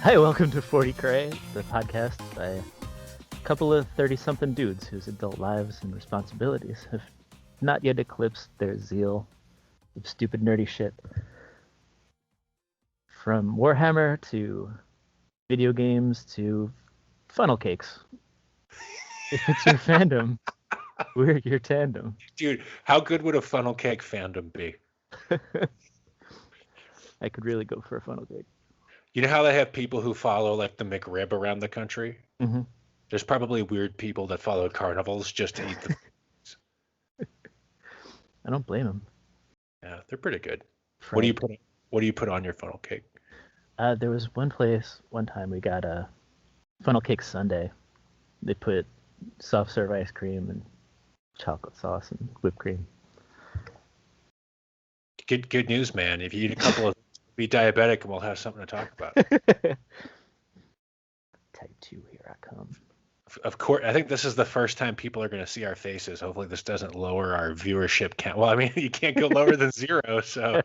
Hi, welcome to 40 Cray, the podcast by a couple of 30-something dudes whose adult lives and responsibilities have not yet eclipsed their zeal of stupid nerdy shit. From Warhammer to video games to funnel cakes. If it's your fandom, we're your tandem. Dude, how good would a funnel cake fandom be? I could really go for a funnel cake. You know how they have people who follow like the McRib around the country? Mm-hmm. There's probably weird people that follow carnivals just to eat them. I don't blame them. Yeah, they're pretty good. Fried. What do you put on your funnel cake? There was one time we got a funnel cake sundae. They put soft serve ice cream and chocolate sauce and whipped cream. Good news, man. If you eat a couple of, be diabetic and we'll have something to talk about. Type 2, here I come. Of course, I think this is the first time people are going to see our faces. Hopefully this doesn't lower our viewership count. Well, I mean, you can't go lower than 0, so.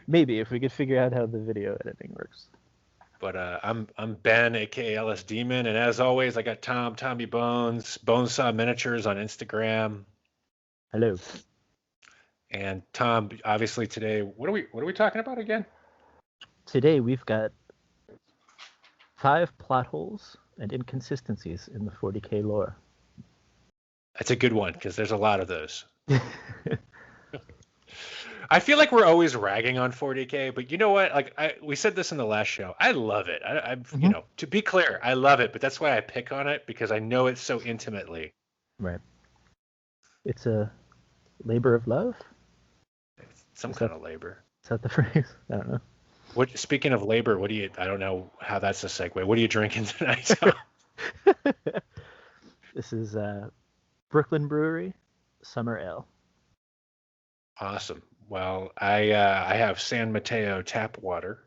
Maybe if we could figure out how the video editing works. But I'm Ben, aka LS Demon, and as always, I got Tommy Bones, Bonesaw Miniatures on Instagram. Hello. And Tom, obviously today, what are we talking about again? Today we've got 5 plot holes and inconsistencies in the 40K lore. That's a good one because there's a lot of those. I feel like we're always ragging on 40K, but you know what? Like we said this in the last show. I love it. You know, to be clear, I love it, but that's why I pick on it because I know it so intimately. Right. It's a labor of love. Some kind of labor. Is that the phrase? I don't know. Speaking of labor, I don't know how that's a segue. What are you drinking tonight? This is Brooklyn Brewery Summer Ale. Awesome. Well, I have San Mateo tap water.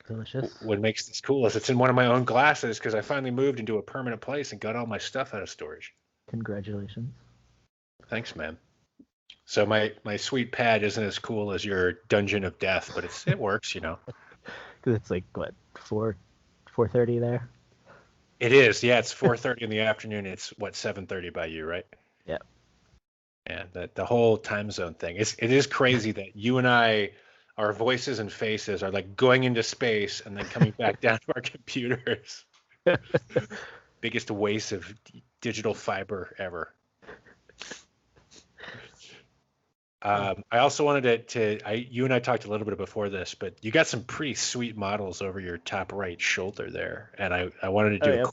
Delicious. What makes this cool is it's in one of my own glasses because I finally moved into a permanent place and got all my stuff out of storage. Congratulations. Thanks, man. So my sweet pad isn't as cool as your Dungeon of Death, but it works, you know. Because it's like what 4:30 there. It is, yeah. It's 4:30 in the afternoon. It's what 7:30 by you, right? Yeah. And the whole time zone thing. It is crazy that you and I, our voices and faces are like going into space and then coming back down to our computers. Biggest waste of digital fiber ever. I also wanted you and I talked a little bit before this, but you got some pretty sweet models over your top right shoulder there, and I wanted to do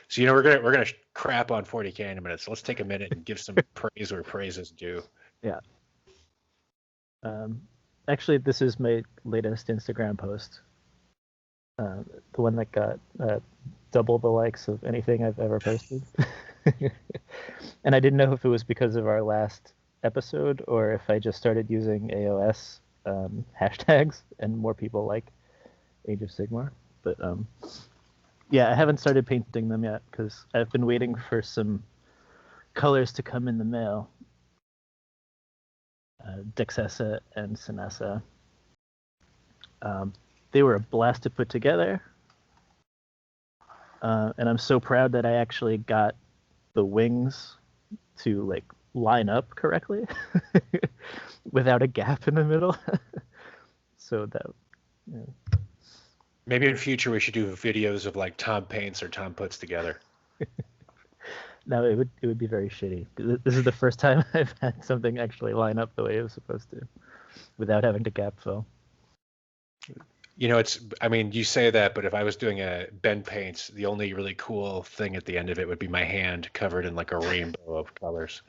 so. You know, we're gonna crap on 40K in a minute, so let's take a minute and give some praise where praise is due. Yeah. Actually, this is my latest Instagram post. The one that got double the likes of anything I've ever posted. And I didn't know if it was because of our last episode or if I just started using AOS hashtags and more people like Age of Sigmar. But yeah, I haven't started painting them yet because I've been waiting for some colors to come in the mail. Dexessa and Sinessa. They were a blast to put together. And I'm so proud that I actually got the wings to like line up correctly without a gap in the middle. So that, you know. Maybe in future we should do videos of like Tom paints or Tom puts together. No, it would be very shitty. This is the first time I've had something actually line up the way it was supposed to, without having to gap fill. You know, I mean, you say that, but if I was doing a Ben paints, the only really cool thing at the end of it would be my hand covered in like a rainbow of colors.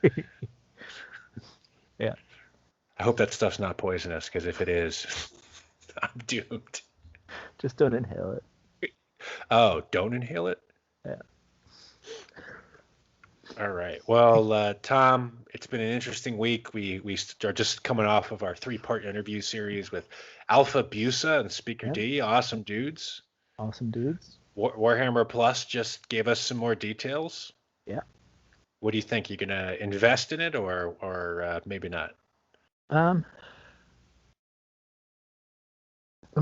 Yeah. I hope that stuff's not poisonous, because if it is, I'm doomed. Just don't inhale it. Oh, don't inhale it? Yeah. All right. Well, Tom, it's been an interesting week. We are just coming off of our 3-part interview series with Alpha Busa and Speaker D. Awesome dudes. Awesome dudes. Warhammer Plus just gave us some more details. Yeah. What do you think? You gonna invest in it or maybe not? I'm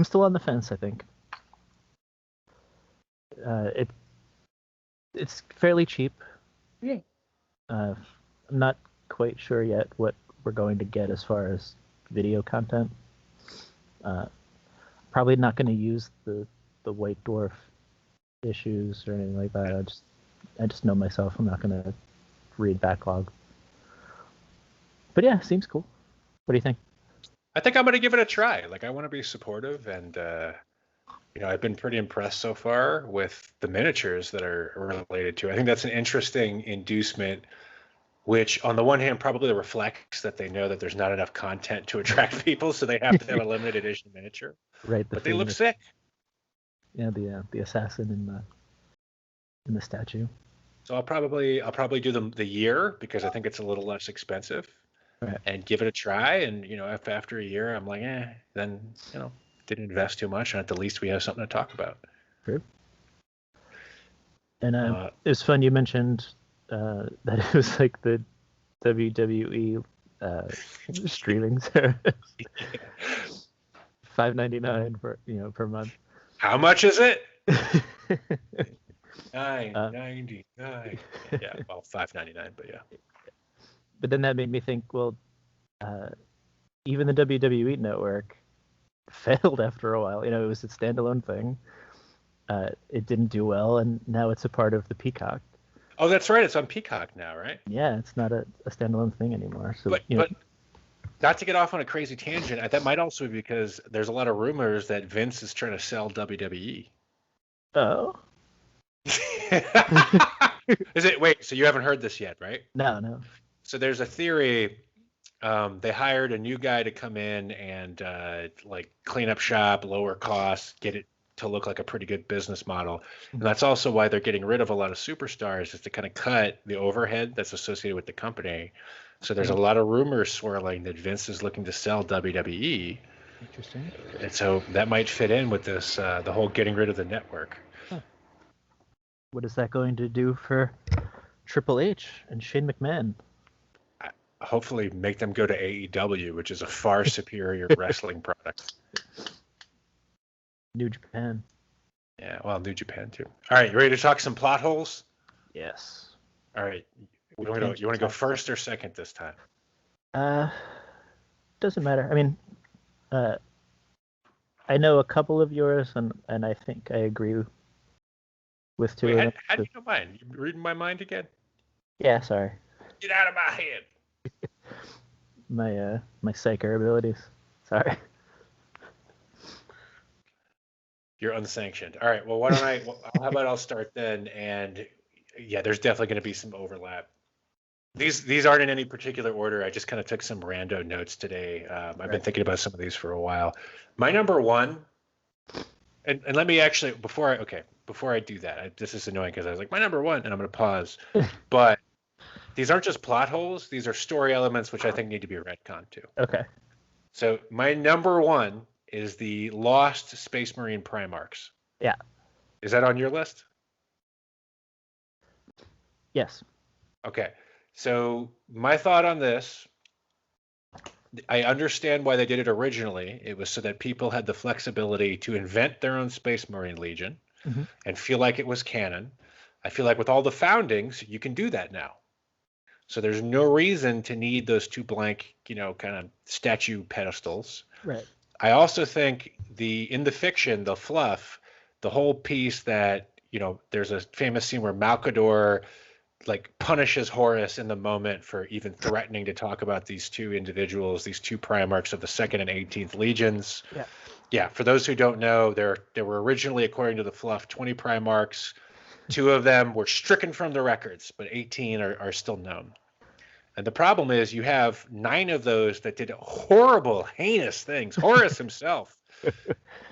still on the fence, I think. It's fairly cheap. Yeah. I'm not quite sure yet what we're going to get as far as video content. Probably not going to use the White Dwarf issues or anything like that. I just know myself. I'm not going to read backlog. But yeah, seems cool. What do you think? I think I'm going to give it a try. Like, I want to be supportive, and I've been pretty impressed so far with the miniatures that are related to it. I think that's an interesting inducement, which on the one hand probably reflects that they know that there's not enough content to attract people, so they have to have a limited edition miniature. Right, but they look sick. Yeah, the assassin in the statue. So I'll probably do the year because I think it's a little less expensive, right, and give it a try. And if after a year I'm like, then didn't invest too much, and at the least we have something to talk about. True. And it was fun you mentioned that it was like the WWE streaming service. $5.99 per month. How much is it? $9.99. Yeah, well, $5.99, but yeah. But then that made me think, well, even the WWE network failed after a while. It was a standalone thing. It didn't do well, and now it's a part of the Peacock. Oh, that's right. It's on Peacock now, right? Yeah, it's not a standalone thing anymore. So, but not to get off on a crazy tangent, that might also be because there's a lot of rumors that Vince is trying to sell WWE. Oh. Is it? Wait, so you haven't heard this yet, right? No. So there's a theory. They hired a new guy to come in and clean up shop, lower costs, get it to look like a pretty good business model. And that's also why they're getting rid of a lot of superstars, is to kind of cut the overhead that's associated with the company. So there's a lot of rumors swirling that Vince is looking to sell WWE. Interesting. And so that might fit in with this, the whole getting rid of the network. Huh. What is that going to do for Triple H and Shane McMahon? Hopefully make them go to AEW, which is a far superior wrestling product. New Japan. Yeah, well, New Japan too. All right, you ready to talk some plot holes? Yes. All right. You want to go first or second this time? Doesn't matter. I mean, I know a couple of yours, and I think I agree with two of them. How do you know mine? You reading my mind again? Yeah, sorry. Get out of my head. My psycher abilities. Sorry. You're unsanctioned. All right. Well, how about I'll start then? And yeah, there's definitely going to be some overlap. These aren't in any particular order. I just kind of took some rando notes today. I've been thinking about some of these for a while. My number one, and let me actually, before I do that, this is annoying because I was like, my number one, and I'm going to pause. But these aren't just plot holes. These are story elements, which I think need to be retconned too. Okay. So my number one is the lost Space Marine Primarchs. Yeah. Is that on your list? Yes. Okay. So my thought on this, I understand why they did it originally. It was so that people had the flexibility to invent their own Space Marine Legion and feel like it was canon. I feel like with all the foundings, you can do that now. So there's no reason to need those two blank, kind of statue pedestals. Right. I also think in the fiction, the fluff, the whole piece that, there's a famous scene where Malkador punishes Horus in the moment for even threatening to talk about these two individuals, these two Primarchs of the 2nd and 18th Legions. Yeah. Yeah, for those who don't know, there were originally, according to the fluff, 20 Primarchs. 2 of them were stricken from the records, but 18 are still known. And the problem is you have 9 of those that did horrible, heinous things, Horus himself,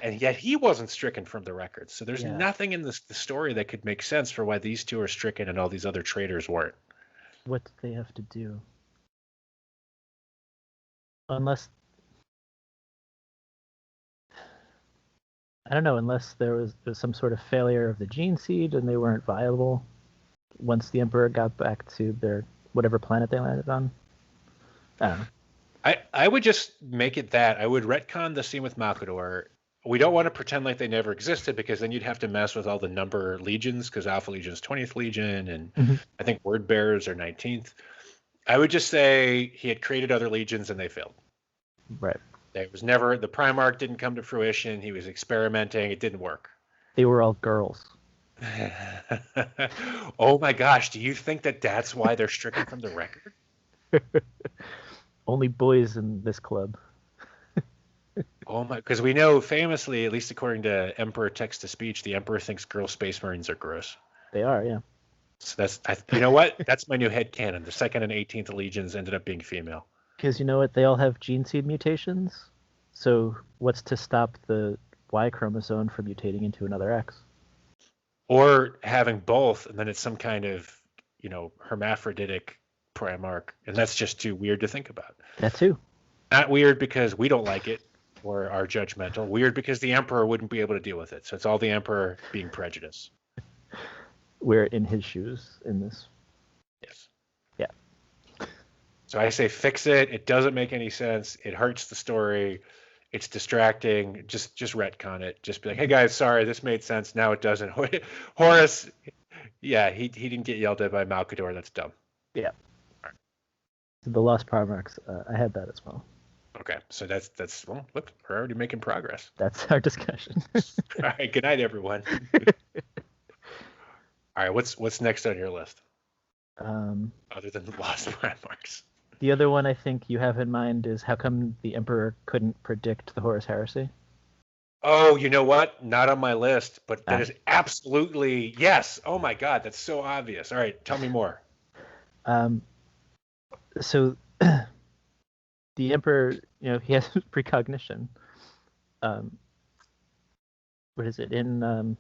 and yet he wasn't stricken from the records. So there's nothing in the story that could make sense for why these 2 are stricken and all these other traitors weren't. What do they have to do? Unless there was some sort of failure of the gene seed and they weren't viable once the Emperor got back to their whatever planet they landed on. I don't know. I would just make it that. I would retcon the scene with Malkador we don't want to pretend like they never existed, because then you'd have to mess with all the number legions, because Alpha Legion is 20th Legion, and I think Word Bearers are 19th. I would just say he had created other legions and they failed. Right. There was never, the Primarch didn't come to fruition. He was experimenting. It didn't work. They were all girls. Oh my gosh. Do you think that that's why they're stricken from the record? Only boys in this club. Oh my, because we know famously, at least according to Emperor Text-to-Speech, the Emperor thinks girl Space Marines are gross. They are, yeah. So that's, you know what? That's my new headcanon. The 2nd and 18th Legions ended up being female. Because you know what? They all have gene seed mutations. So what's to stop the Y chromosome from mutating into another X? Or having both, and then it's some kind of, hermaphroditic Primarch, and that's just too weird to think about. That too. Not weird because we don't like it or are judgmental. Weird because the Emperor wouldn't be able to deal with it. So it's all the Emperor being prejudiced. We're in his shoes in this. Yes. Yeah. So I say fix it. It doesn't make any sense. It hurts the story. It's distracting. Just retcon it. Just be like, hey guys, sorry, this made sense. Now it doesn't. Horus, yeah, he didn't get yelled at by Malkador. That's dumb. Yeah. Right. The Lost Primarchs, I had that as well. Okay, so that's well, look, we're already making progress. That's our discussion. All right, good night, everyone. All right, what's next on your list? Other than the Lost Primarchs. The other one I think you have in mind is how come the Emperor couldn't predict the Horus Heresy? Oh, you know what? Not on my list, but that is absolutely, yes. Oh my God, that's so obvious. All right, tell me more. So the Emperor, he has precognition. What is it? In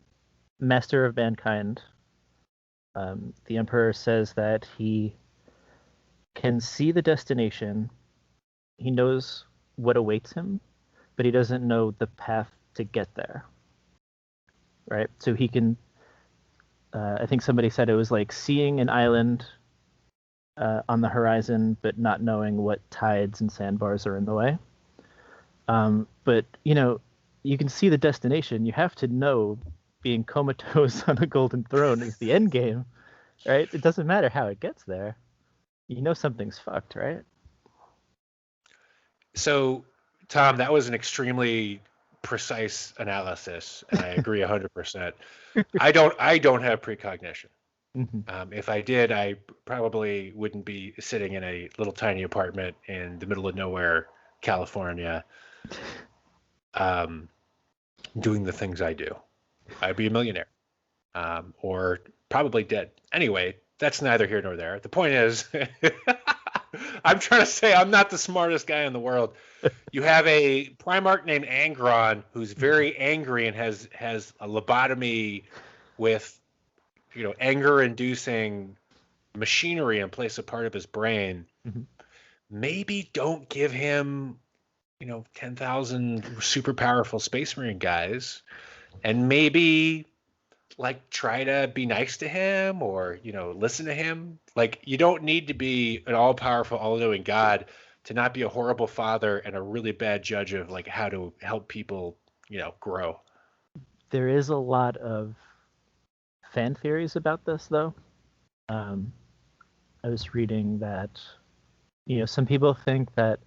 Master of Mankind, the Emperor says that he can see the destination. He knows what awaits him, but he doesn't know the path to get there. Right? So he can, I think somebody said it was like seeing an island on the horizon, but not knowing what tides and sandbars are in the way. But, you can see the destination. You have to know being comatose on a golden throne is the end game, right? It doesn't matter how it gets there. You know something's fucked, right? So, Tom, that was an extremely precise analysis, and I agree 100%. I don't have precognition. Mm-hmm. If I did, I probably wouldn't be sitting in a little tiny apartment in the middle of nowhere, California, doing the things I do. I'd be a millionaire, or probably dead. Anyway, that's neither here nor there. The point is, I'm trying to say I'm not the smartest guy in the world. You have a Primarch named Angron who's very angry and has a lobotomy with, anger-inducing machinery in place of part of his brain. Mm-hmm. Maybe don't give him, 10,000 super powerful Space Marine guys, and maybe try to be nice to him or, listen to him. You don't need to be an all-powerful, all-knowing God to not be a horrible father and a really bad judge of how to help people, grow. There is a lot of fan theories about this, though. I was reading that, some people think that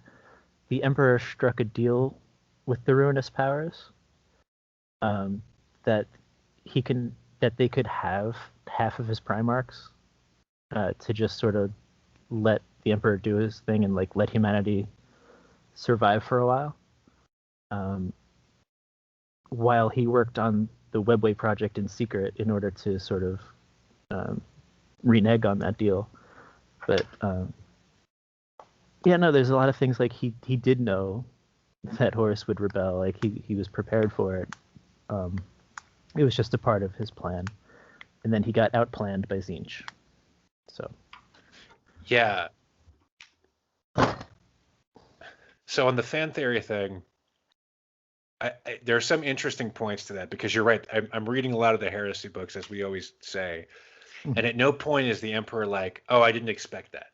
the Emperor struck a deal with the Ruinous Powers, that they could have half of his Primarchs, to just sort of let the Emperor do his thing and let humanity survive for a while he worked on the Webway project in secret in order to sort of renege on that deal. But there's a lot of things he did know that Horus would rebel. He was prepared for it. It was just a part of his plan, and then he got outplanned by Tzeentch. So. Yeah. So on the fan theory thing, there are some interesting points to that, because you're right. I'm reading a lot of the heresy books, as we always say, and at no point is the Emperor like, "Oh, I didn't expect that."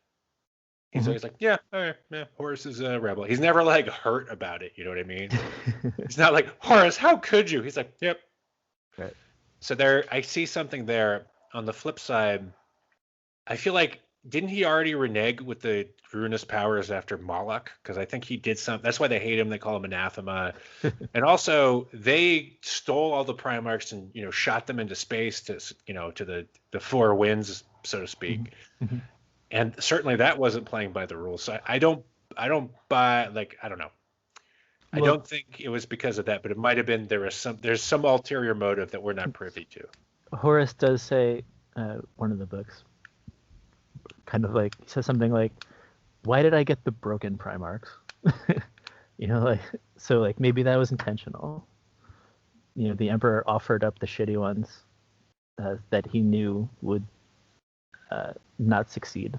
He's always like, yeah, all right, yeah, Horus is a rebel. He's never like hurt about it. You know what I mean? He's not like, Horus, how could you? He's like, yep. Right. So there, I see something there. On the flip side, I feel like, didn't he already renege with the ruinous powers after Moloch? Because I think he did something. That's why they hate him. They call him anathema. And also, they stole all the Primarchs and shot them into space to to the four winds, so to speak. Mm-hmm. And certainly that wasn't playing by the rules. So I don't buy, like, I don't know. I don't think it was because of that, but it might have been there's some ulterior motive that we're not privy to. Horus does say, one of the books, kind of like, he says something like, "Why did I get the broken Primarchs?" So maybe that was intentional. The Emperor offered up the shitty ones that he knew would not succeed.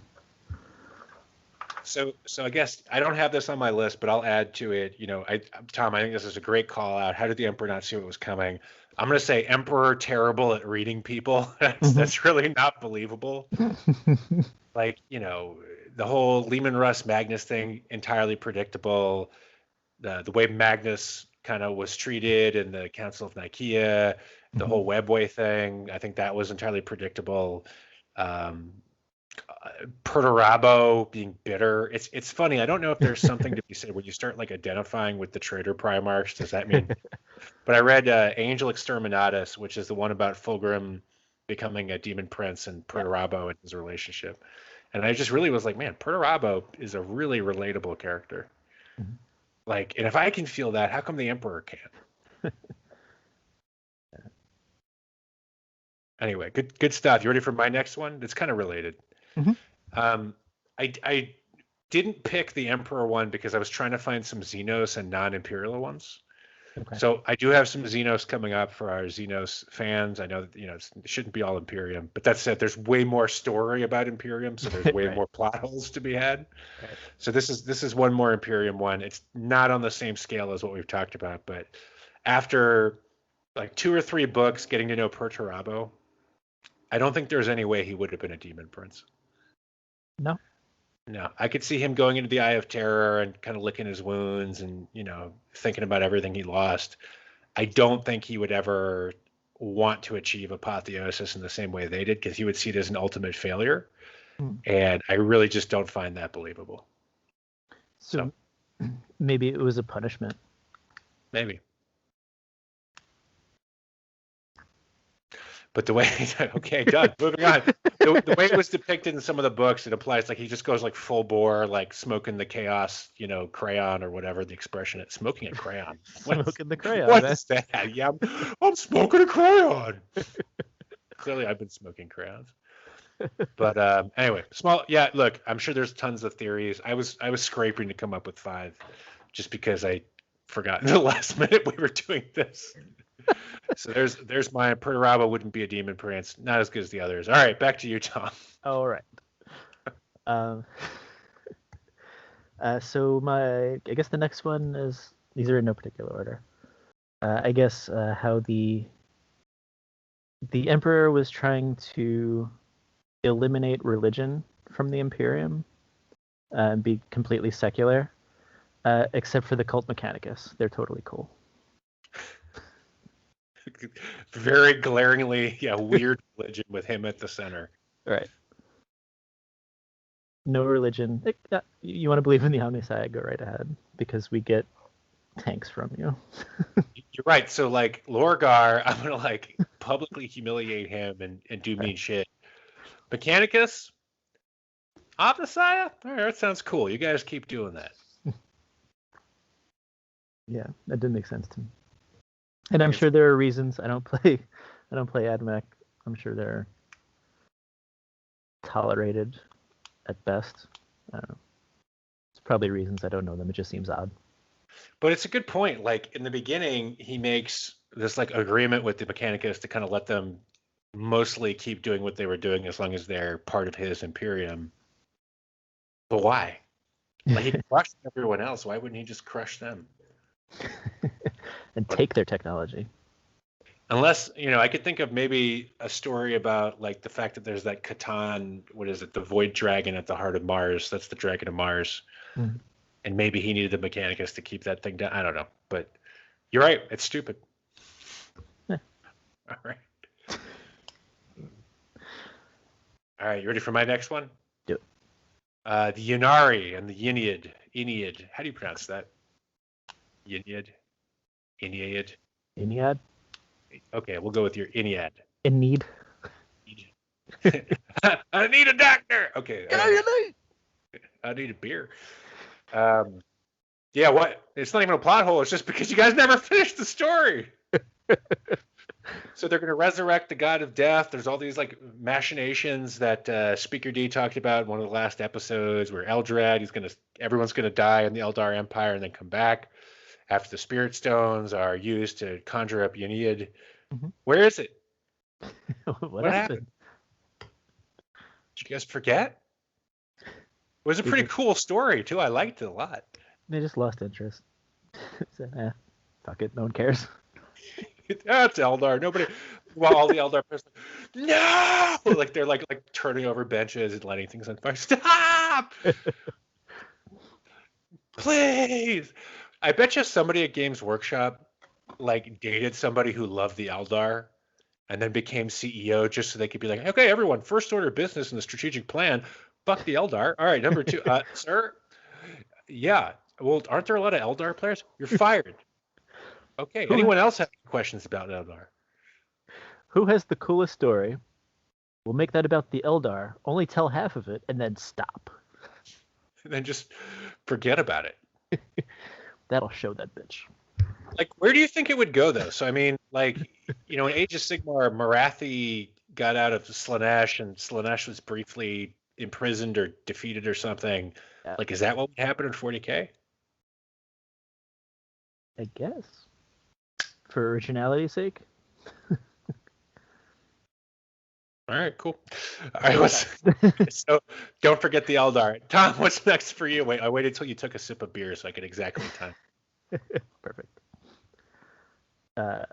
So I guess I don't have this on my list, but I'll add to it. Tom, I think this is a great call out. How did the Emperor not see what was coming? I'm going to say Emperor terrible at reading people. That's really not believable. Like, the whole Leman Russ Magnus thing, entirely predictable. The way Magnus kind of was treated in the Council of Nicaea, the whole Webway thing, I think that was entirely predictable. Perturabo being bitter. It's funny. I don't know if there's something to be said when you start like identifying with the traitor Primarchs. Does that mean? But I read Angel Exterminatus, which is the one about Fulgrim becoming a demon prince and Perturabo and his relationship. And I just really was like, man, Perturabo is a really relatable character. Mm-hmm. Like, and if I can feel that, how come the Emperor can't? Anyway, good stuff. You ready for my next one? It's kind of related. Mm-hmm. I didn't pick the Emperor one because I was trying to find some Xenos and non-Imperial ones. Okay. So I do have some Xenos coming up for our Xenos fans. I know that it shouldn't be all Imperium, but that said, there's way more story about Imperium, so there's way more plot holes to be had. Right. So this is one more Imperium one. It's not on the same scale as what we've talked about, but after like 2 or 3 books getting to know Perturabo, I don't think there's any way he would have been a demon prince. No, I could see him going into the Eye of Terror and kind of licking his wounds and, thinking about everything he lost. I don't think he would ever want to achieve apotheosis in the same way they did, because he would see it as an ultimate failure. And I really just don't find that believable. So maybe it was a punishment. Maybe. But the way, okay, done. Moving on. The way it was depicted in some of the books, it applies like he just goes like full bore, like smoking the chaos, crayon or whatever the expression is. Smoking a crayon. Smoking the crayon. What is that? Yeah, I'm smoking a crayon. Clearly, I've been smoking crayons. But anyway, small. Yeah, look, I'm sure there's tons of theories. I was scraping to come up with 5, just because I forgot in the last minute we were doing this. So there's my Perturabo wouldn't be a demon prince. Not as good as the others. All right, back to you, Tom. All right. So I guess the next one is, these are in no particular order. I guess how the Emperor was trying to eliminate religion from the Imperium and be completely secular, except for the cult Mechanicus. They're totally cool. Very glaringly, weird religion with him at the center. Right. No religion. You want to believe in the Omnissiah, go right ahead, because we get tanks from you. You're right. So like Lorgar, I'm gonna like publicly humiliate him and do mean shit. Mechanicus, Omnissiah? All right, that sounds cool. You guys keep doing that. Yeah, that didn't make sense to me. And I'm sure there are reasons. I don't play AdMech. I'm sure they're tolerated at best. I don't know. It's probably reasons I don't know them. It just seems odd. But it's a good point. Like in the beginning, he makes this like agreement with the Mechanicus to kind of let them mostly keep doing what they were doing as long as they're part of his Imperium. But why? Like he crushed everyone else. Why wouldn't he just crush them? And take their technology. Unless, I could think of maybe a story about like the fact that there's that Catan, what is it, the Void Dragon at the heart of Mars. That's the Dragon of Mars. Mm. And maybe he needed the Mechanicus to keep that thing down. I don't know. But you're right. It's stupid. Yeah. All right. All right. You ready for my next one? Do it. The Ynnari and the Yniad. Yniad. How do you pronounce that? Yniad? Yniad? Yniad? Okay, we'll go with your Yniad. In need. I need a doctor. Okay. I need a beer. Yeah, what? It's not even a plot hole. It's just because you guys never finished the story. So they're going to resurrect the god of death. There's all these like machinations that Speaker D talked about in one of the last episodes, where Eldrad, everyone's going to die in the Eldar Empire and then come back after the Spirit Stones are used to conjure up Yniad. Mm-hmm. Where is it? What happened? Did you guys forget? It was a pretty cool story too. I liked it a lot. They just lost interest. So, fuck it. No one cares. That's Eldar. Nobody. Well, all the Eldar players, no! Like they're like turning over benches and lighting things on fire. Stop! Please! I bet you somebody at Games Workshop like dated somebody who loved the Eldar and then became CEO just so they could be like, okay, everyone, first order of business in the strategic plan, fuck the Eldar. All right, number 2, sir. Yeah. Well, aren't there a lot of Eldar players? You're fired. Okay. Anyone else have questions about Eldar? Who has the coolest story? We'll make that about the Eldar. Only tell half of it and then stop. And then just forget about it. That'll show that bitch. Like, where do you think it would go, though? So, I mean, like, in Age of Sigmar, Marathi got out of Slaanesh, and Slaanesh was briefly imprisoned or defeated or something. Yeah. Like, is that what would happen in 40K? I guess. For originality's sake. All right, cool. All right, so don't forget the Eldar. Tom, what's next for you? Wait, I waited until you took a sip of beer so I could exactly time. Perfect. All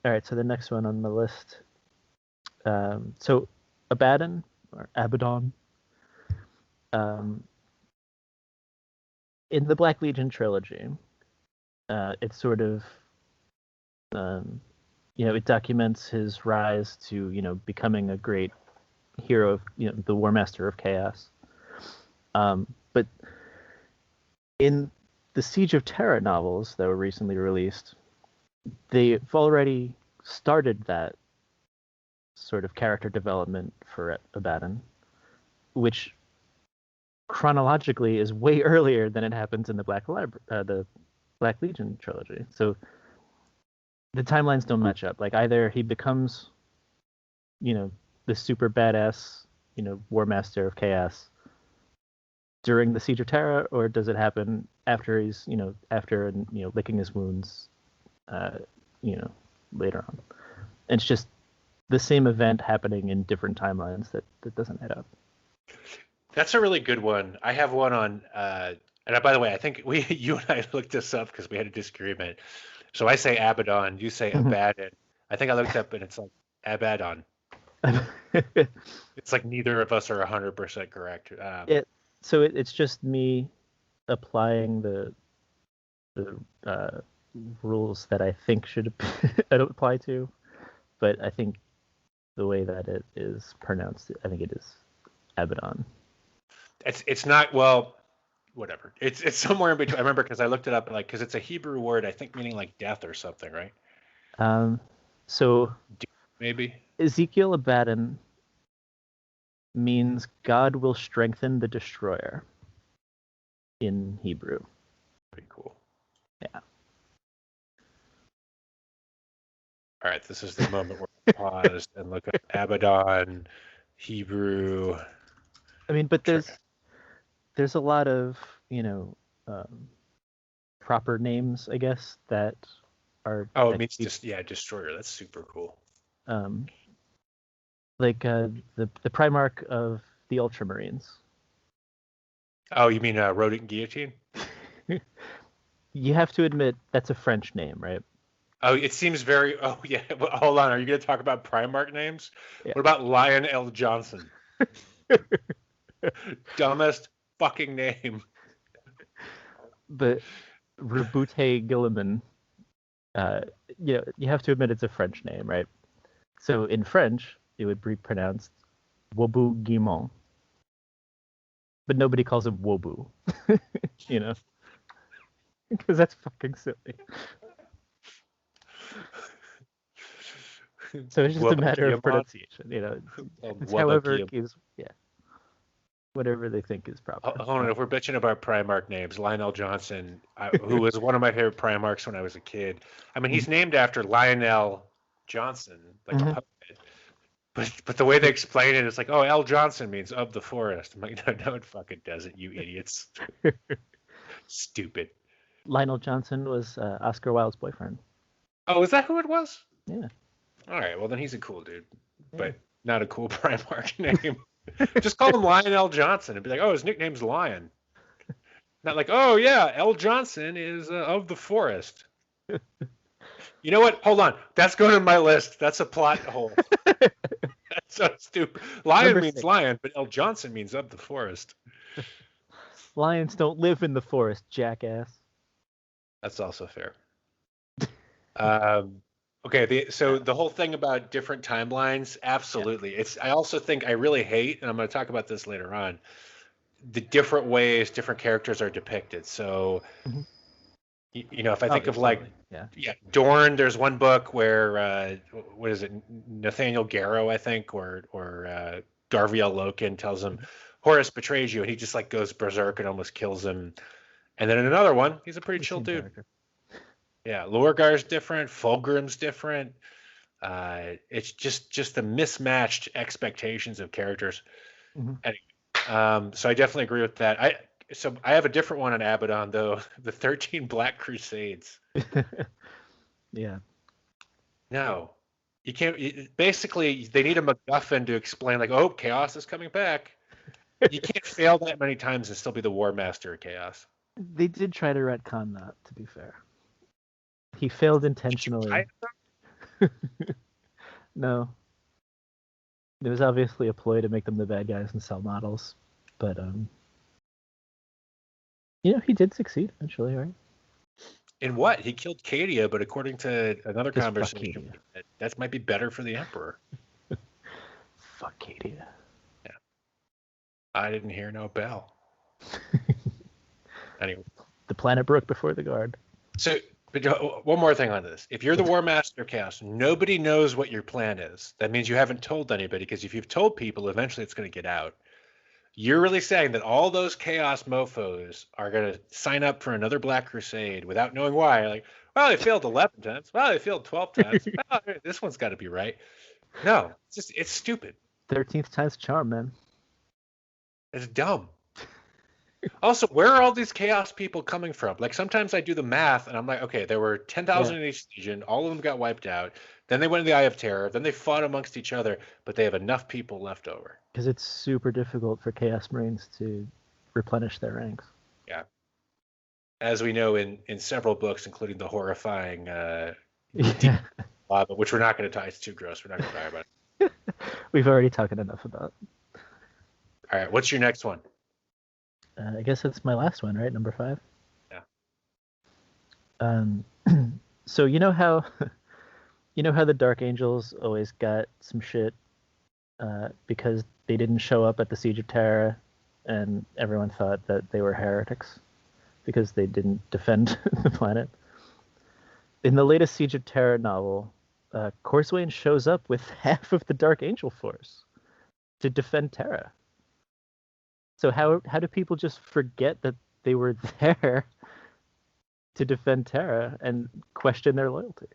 right, so the next one on the list. So Abaddon or Abaddon. In the Black Legion trilogy, it's sort of it documents his rise to becoming a great hero of the War Master of Chaos. But in the Siege of Terra novels that were recently released, they've already started that sort of character development for Abaddon, which chronologically is way earlier than it happens in the Black Legion trilogy. So the timelines don't match up. Like, either he becomes, the super badass, War Master of Chaos during the Siege of Terra, or does it happen after he's, licking his wounds, later on? And it's just the same event happening in different timelines that doesn't add up. That's a really good one. I have one on, and by the way, I think you and I looked this up because we had a disagreement. So I say Abaddon, you say Abaddon. I think I looked up and it's like Abaddon. It's like neither of us are 100% correct. So it's just me applying the rules that I think should apply to, but I think the way that it is pronounced, I think it is Abaddon. It's not, well, whatever. It's somewhere in between. I remember because I looked it up, like, because it's a Hebrew word, I think, meaning like death or something, right? So maybe Ezekiel Abaddon means God will strengthen the destroyer in Hebrew. Pretty cool. Yeah. All right, this is the moment where we pause and look up Abaddon, Hebrew. I mean, but there's a lot of proper names, I guess, that are. Oh, it means destroyer. That's super cool. Like the Primarch of the Ultramarines. Oh, you mean Rodent Guillotine? You have to admit that's a French name, right? Oh, it seems very. Oh, yeah. Well, hold on. Are you going to talk about Primarch names? Yeah. What about Lion L. Johnson? Dumbest fucking name. But Reboute Guilliman, you have to admit it's a French name, right? So in French, it would be pronounced Wobu Guimont. But nobody calls him Wobu, because that's fucking silly. So it's just a matter of pronunciation, It's however is, whatever they think is proper. Hold on, if we're bitching about Primarch names, Lionel Johnson, who was one of my favorite Primarchs when I was a kid. I mean, he's named after Lionel Johnson, like a puppet. But the way they explain it, it's like, oh, L. Johnson means of the forest. I'm like, no, it fucking doesn't, you idiots. Stupid. Lionel Johnson was Oscar Wilde's boyfriend. Oh, is that who it was? Yeah. All right, well then he's a cool dude, but not a cool Primarch name. Just call him Lionel Johnson and be like, oh, his nickname's Lion. Not like, oh yeah, L. Johnson is of the forest. You know what? Hold on. That's going on my list. That's a plot hole. That's so stupid. Lion means lion, but L. Johnson means of the forest. Lions don't live in the forest, jackass. That's also fair. Okay, so the whole thing about different timelines, absolutely. Yeah. I also think I really hate, and I'm going to talk about this later on, the different ways different characters are depicted. So, if I think of Dorne, there's one book where what is it, Nathaniel Garrow, I think, or Darviel Loken tells him Horus betrays you, and he just like goes berserk and almost kills him. And then in another one, he's a pretty chill dude. Character. Yeah, Lorgar's different, Fulgrim's different. It's just the mismatched expectations of characters. Anyway, so I definitely agree with that. I have a different one on Abaddon though, the 13 Black Crusades. Yeah. No, you can't. Basically, they need a MacGuffin to explain, like, oh, chaos is coming back. You can't fail that many times and still be the War Master of Chaos. They did try to retcon that, to be fair. He failed intentionally. No. It was obviously a ploy to make them the bad guys and sell models. But, he did succeed eventually, right? In what? He killed Cadia, but according to another conversation, that might be better for the Emperor. Fuck Cadia. Yeah. I didn't hear no bell. Anyway. The planet broke before the guard. So, but one more thing on this. If you're the War Master of Chaos, nobody knows what your plan is. That means you haven't told anybody, because if you've told people, eventually it's going to get out. You're really saying that all those Chaos mofos are going to sign up for another Black Crusade without knowing why. Like, well, they failed 11 times. Well, they failed 12 times. Well, this one's got to be right. No, it's stupid. 13th time's charm, man. It's dumb. Also, where are all these Chaos people coming from? Like, sometimes I do the math, and I'm like, okay, there were 10,000 in each legion. All of them got wiped out. Then they went to the Eye of Terror. Then they fought amongst each other, but they have enough people left over. Because it's super difficult for Chaos Marines to replenish their ranks. Yeah. As we know in several books, including the horrifying lava, which we're not going to talk. It's too gross. We're not going to talk about it. We've already talked enough about it. All right. What's your next one? I guess that's my last one, right? Number 5? Yeah. So you know how the Dark Angels always got some shit because they didn't show up at the Siege of Terra, and everyone thought that they were heretics because they didn't defend the planet. In the latest Siege of Terra novel, Corswain shows up with half of the Dark Angel force to defend Terra. So how do people just forget that they were there to defend Terra and question their loyalty?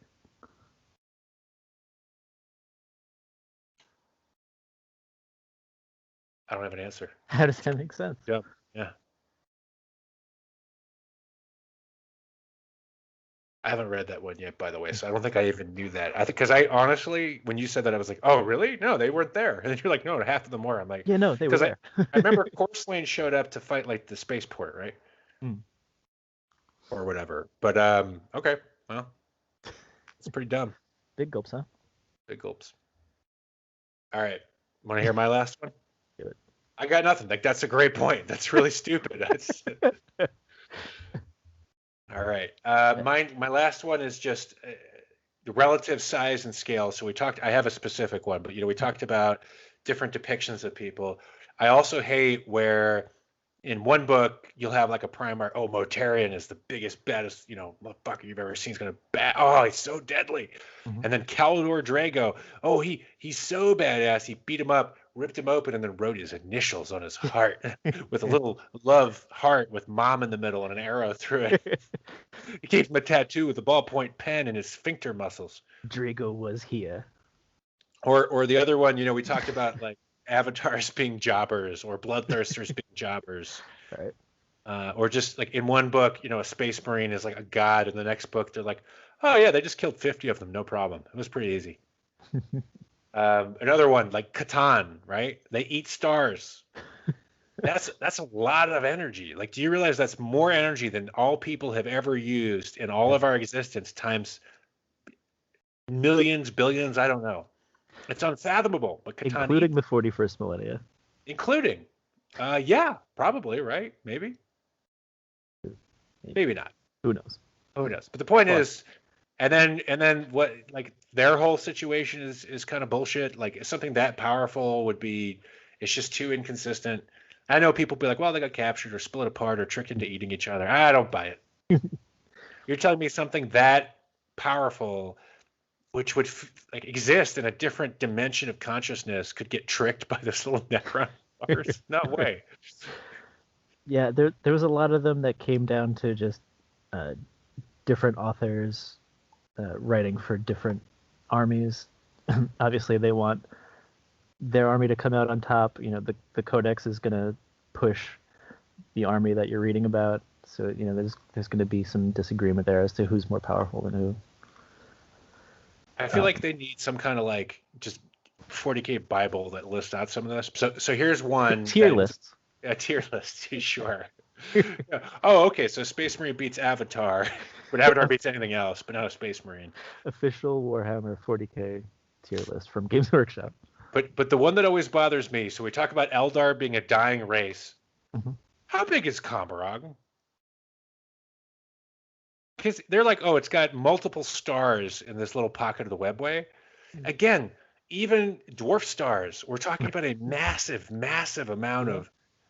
I don't have an answer. How does that make sense? Yeah. I haven't read that one yet, by the way, so I don't think I even knew that. I think because I honestly, when you said that, I was like, "Oh, really? No, they weren't there." And then you're like, "No, half of them were." I'm like, "Yeah, no, they were there." I remember Corswain showed up to fight like the spaceport, right? Or whatever. But okay, well, It's pretty dumb. Big gulps, huh? Big gulps. All right. Want to hear my last one? Do it. I got nothing. Like, that's a great point. That's really stupid. All right. My last one is just the relative size and scale. So I have a specific one, but we talked about different depictions of people. I also hate where in one book you'll have like a Primarch. Oh, Mortarion is the biggest, baddest, motherfucker you've ever seen. He's gonna Oh, he's so deadly. And then Calidor Drago. Oh, he's so badass. He beat him up, ripped him open, and then wrote his initials on his heart with a little love heart with mom in the middle and an arrow through it. He gave him a tattoo with a ballpoint pen in his sphincter muscles. Drago was here. Or the other one, we talked about like avatars being jobbers or bloodthirsters being jobbers. Right. Or just like in one book, a space marine is like a god. In the next book, they're like, oh yeah, they just killed 50 of them, no problem. It was pretty easy. Another one like Catan, right? They eat stars. That's a lot of energy. Like, do you realize that's more energy than all people have ever used in all of our existence times millions, billions? I don't know. It's unfathomable. But Catan including the 41st millennia. Including, yeah, probably, right? Maybe not. Who knows? But the point is, and then what? Like their whole situation is kind of bullshit. Like something that powerful would be, it's just too inconsistent. I know people be like, well, they got captured or split apart or tricked into eating each other. I don't buy it. You're telling me something that powerful, which would exist in a different dimension of consciousness, could get tricked by this little Necron virus? No way. Yeah, there was a lot of them that came down to just different authors writing for different armies. Obviously, they want their army to come out on top. The codex is going to push the army that you're reading about. So, there's going to be some disagreement there as to who's more powerful than who. I feel like they need some kind of like just 40K Bible that lists out some of this. So here's one. Tier lists. A tier list, sure. Yeah. Oh, okay. So Space Marine beats Avatar, but Avatar beats anything else, but not a Space Marine. Official Warhammer 40K tier list from Games Workshop. But the one that always bothers me, so we talk about Eldar being a dying race. Mm-hmm. How big is Combarog? Because they're like, oh, it's got multiple stars in this little pocket of the webway. Again, even dwarf stars, we're talking about a massive, massive amount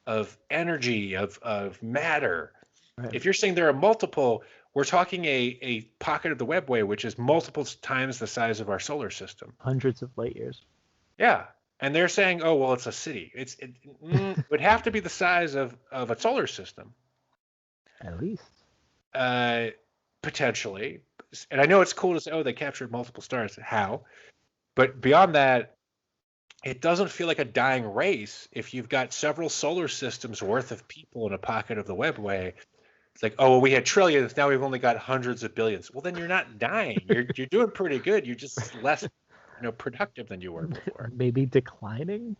of energy, of matter. Right. If you're saying there are multiple, we're talking a pocket of the webway, which is multiple times the size of our solar system. Hundreds of light years. Yeah. And they're saying, oh, well, it's a city. It would have to be the size of a solar system. At least. Potentially. And I know it's cool to say, oh, they captured multiple stars. How? But beyond that, it doesn't feel like a dying race if you've got several solar systems worth of people in a pocket of the webway. It's like, oh, well, we had trillions. Now we've only got hundreds of billions. Well, then you're not dying. You're doing pretty good. You're just less productive than you were before. Maybe declining?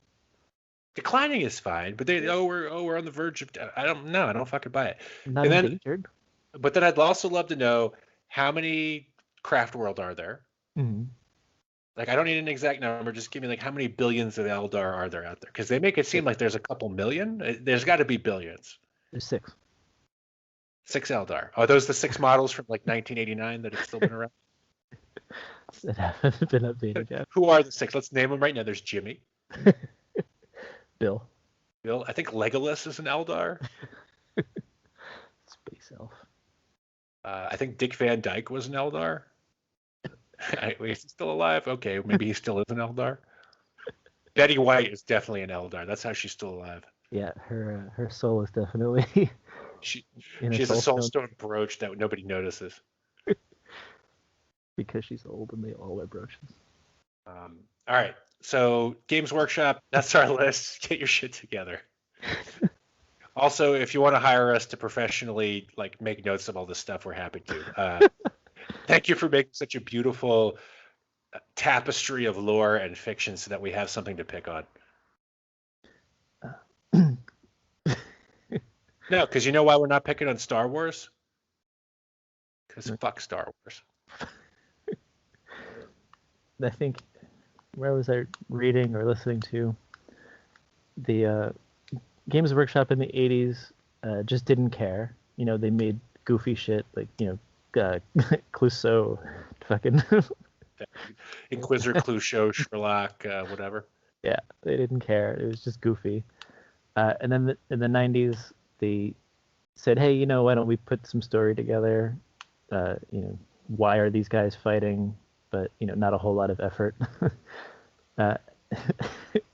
Declining is fine, but we're on the verge of. I don't know. I don't fucking buy it. Not endangered. But then I'd also love to know how many craft world are there. Mm-hmm. Like, I don't need an exact number. Just give me like how many billions of Eldar are there out there? Because they make it seem like there's a couple million. There's got to be billions. There's 6. 6 Eldar. Are those the 6 models from like 1989 that have still been around? That haven't been updated yet. Who are the 6? Let's name them right now. There's Jimmy. Bill. I think Legolas is an Eldar. Space elf. I think Dick Van Dyke was an Eldar. Is he still alive? Okay, maybe he still is an Eldar. Betty White is definitely an Eldar. That's how she's still alive. Yeah, her soul is definitely. she has a soulstone brooch that nobody notices. Because she's old and they all wear brooches. All right, so Games Workshop, that's our list. Get your shit together. Also, if you want to hire us to professionally make notes of all this stuff, we're happy to. Thank you for making such a beautiful tapestry of lore and fiction so that we have something to pick on. No, because you know why we're not picking on Star Wars? Because fuck Star Wars. I think, where was I reading or listening to? The Games Workshop in the 80s just didn't care. You know, they made goofy shit like, you know, Clouseau, fucking... Inquisitor, Clouseau, Sherlock, whatever. Yeah, they didn't care. It was just goofy. And then in the 90s, they said, hey, you know, why don't we put some story together? You know, why are these guys fighting? But, you know, not a whole lot of effort. And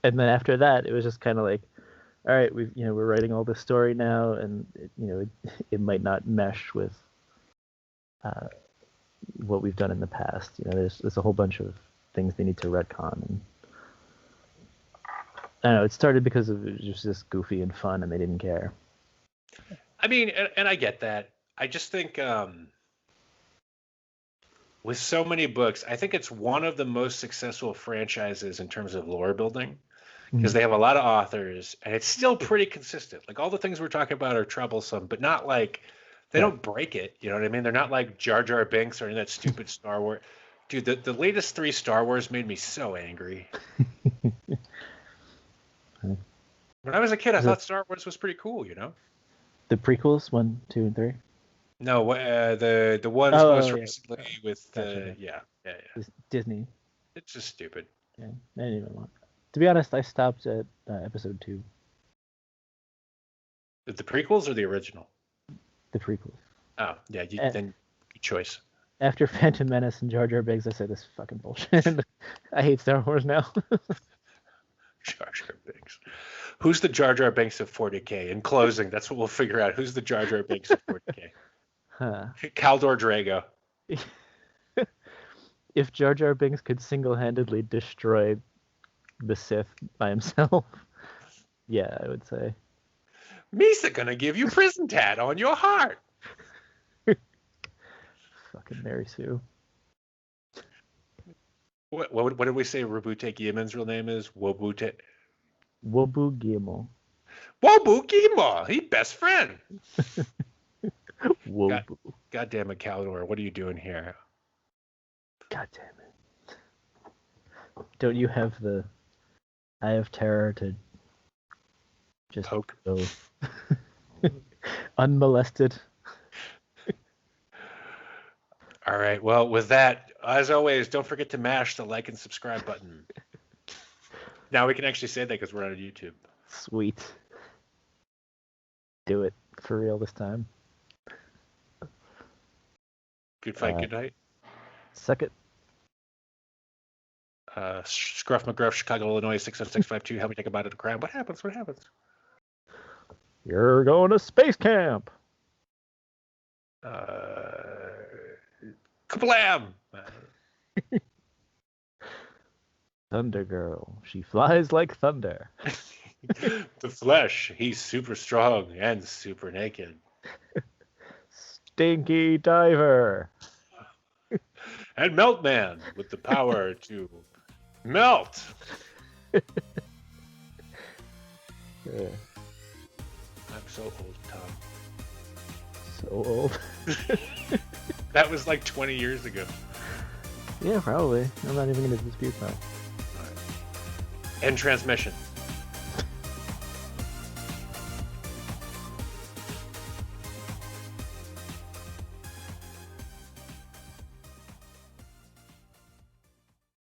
then after that, it was just kind of like, all right, we're writing all this story now, and it might not mesh with what we've done in the past. You know, there's a whole bunch of things they need to retcon. And I don't know, it started because it was just goofy and fun, and they didn't care. I mean, and I get that. I just think with so many books, I think it's one of the most successful franchises in terms of lore building, because they have a lot of authors, and it's still pretty consistent. Like, all the things we're talking about are troublesome, but not like they don't break it. You know what I mean? They're not like Jar Jar Binks or any of that stupid Star Wars. Dude, the latest 3 Star Wars made me so angry. When I was a kid, I thought Star Wars was pretty cool, you know? The prequels, 1, 2, and 3? No, the ones most recently with gotcha. Yeah. Disney. It's just stupid. Yeah, I didn't even want. To be honest, I stopped at episode 2. The prequels or the original? The prequels. Oh, yeah, then good choice. After Phantom Menace and Jar Jar Binks, I said, this is fucking bullshit. I hate Star Wars now. Jar Jar Binks. Who's the Jar Jar Binks of 40K? In closing, that's what we'll figure out. Who's the Jar Jar Binks of 40K? Caldor Drago. If Jar Jar Binks could single-handedly destroy the Sith by himself, yeah, I would say. Misa gonna give you prison tat on your heart. Fucking Mary Sue. What did we say Rabute Gieman's real name is? Wobute. Wobu Gimo. Wobu Gimo. He best friend. Wobu. God damn it, Caldor. What are you doing here? God damn it. Don't you have the Eye of Terror to just poke? Go unmolested. All right. Well, with that, as always, don't forget to mash the like and subscribe button. Now we can actually say that because we're on YouTube. Sweet. Do it for real this time. Good fight, good night. Suck it. Scruff McGruff, Chicago, Illinois, 60652. Help me take a bite of the crown. What happens? What happens? You're going to space camp. Kablam! Thunder Girl. She flies like thunder. The Flesh. He's super strong and super naked. Stinky Diver. And Melt Man with the power to melt. Yeah. I'm so old, Tom. So old. That was like 20 years ago. Yeah, probably. I'm not even going to dispute that. All right. End transmission.